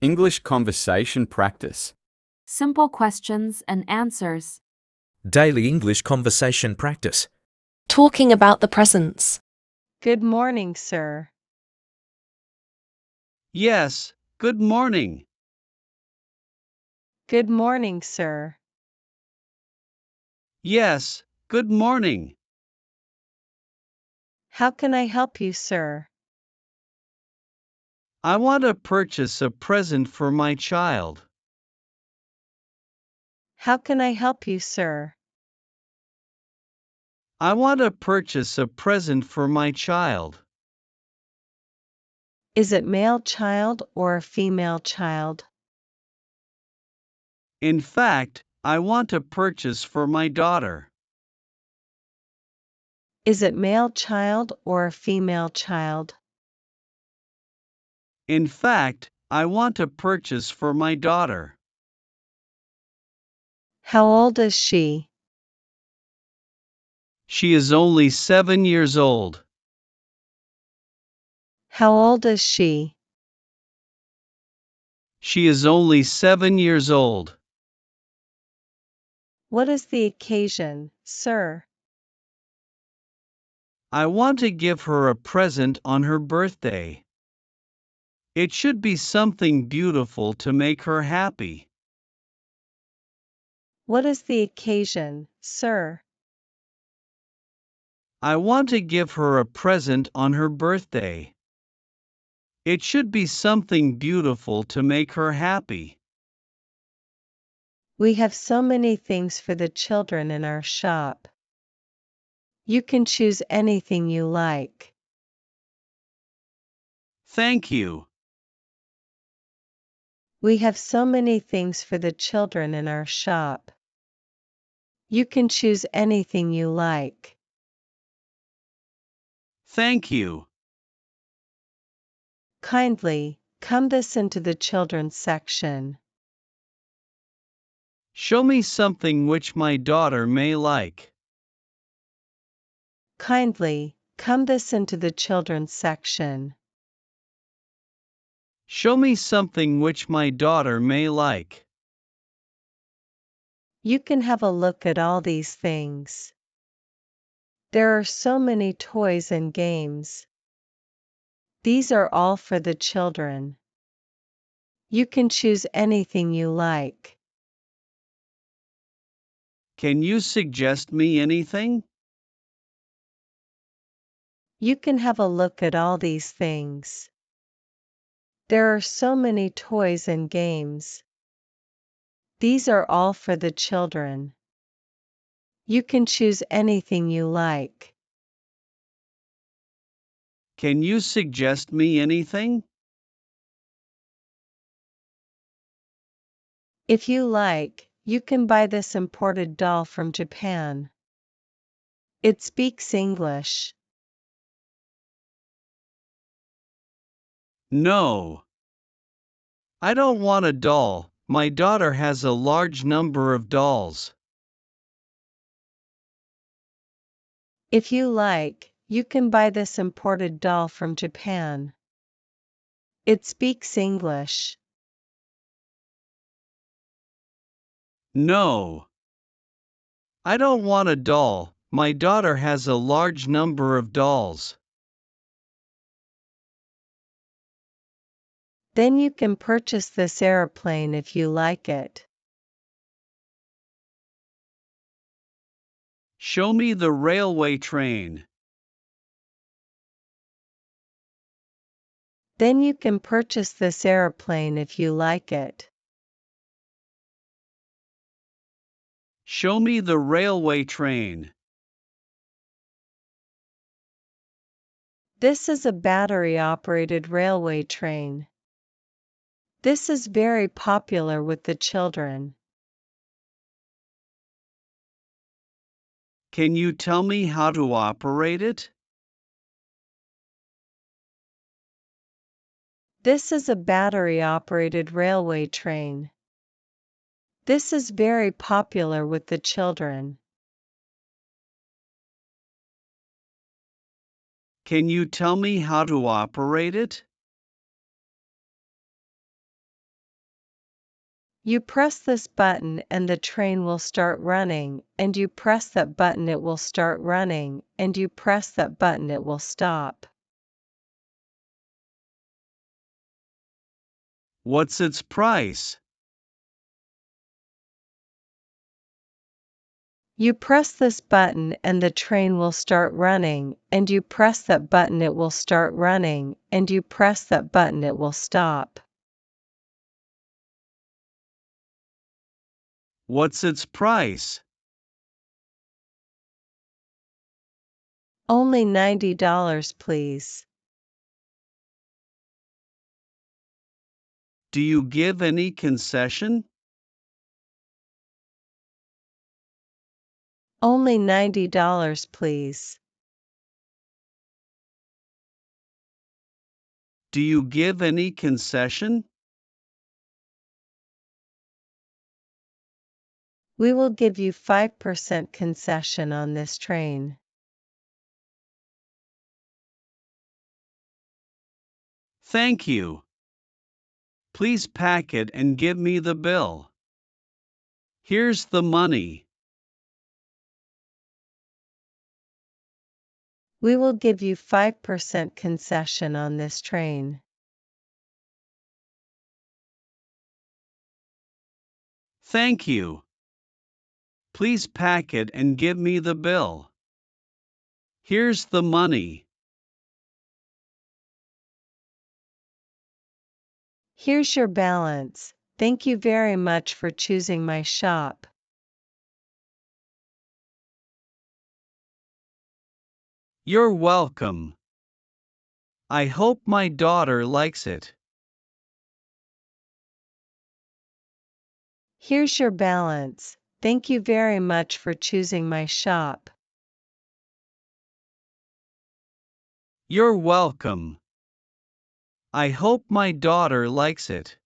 English conversation practice. Simple questions and answers. Daily English conversation practice. Talking about the presents. Good morning, sir. Yes, good morning. Good morning, sir. Yes, good morning. How can I help you, sir? I want to purchase a present for my child. How can I help you, sir? I want to purchase a present for my child. Is it male child or a female child? In fact, I want to purchase for my daughter. Is it male child or a female child? In fact, I want to purchase for my daughter. How old is she? She is only 7 years old. How old is she? She is only 7 years old. What is the occasion, sir? I want to give her a present on her birthday. It should be something beautiful to make her happy. What is the occasion, sir? I want to give her a present on her birthday. It should be something beautiful to make her happy. We have so many things for the children in our shop. You can choose anything you like. Thank you. We have so many things for the children in our shop. You can choose anything you like. Thank you. Kindly, come this into the children's section. Show me something which my daughter may like. Kindly, come this into the children's section. Show me something which my daughter may like. You can have a look at all these things. There are so many toys and games. These are all for the children. You can choose anything you like. Can you suggest me anything? You can have a look at all these things. There are so many toys and games. These are all for the children. You can choose anything you like. Can you suggest me anything? If you like, you can buy this imported doll from Japan. It speaks English. No. I don't want a doll. My daughter has a large number of dolls. If you like, you can buy this imported doll from Japan. It speaks English. No. I don't want a doll. My daughter has a large number of dolls. Then you can purchase this airplane if you like it. Show me the railway train. Then you can purchase this airplane if you like it. Show me the railway train. This is a battery-operated railway train. This is very popular with the children. Can you tell me how to operate it? This is a battery-operated railway train. This is very popular with the children. Can you tell me how to operate it? You press this button and the train will start running, and you press that button it will start running, and you press that button it will stop. What's its price? You press this button and the train will start running, and you press that button it will start running, and you press that button it will stop. What's its price? Only $90, please. Do you give any concession? Only $90, please. Do you give any concession? We will give you 5% concession on this train. Thank you. Please pack it and give me the bill. Here's the money. We will give you 5% concession on this train. Thank you. Please pack it and give me the bill. Here's the money. Here's your balance. Thank you very much for choosing my shop. You're welcome. I hope my daughter likes it. Here's your balance. Thank you very much for choosing my shop. You're welcome. I hope my daughter likes it.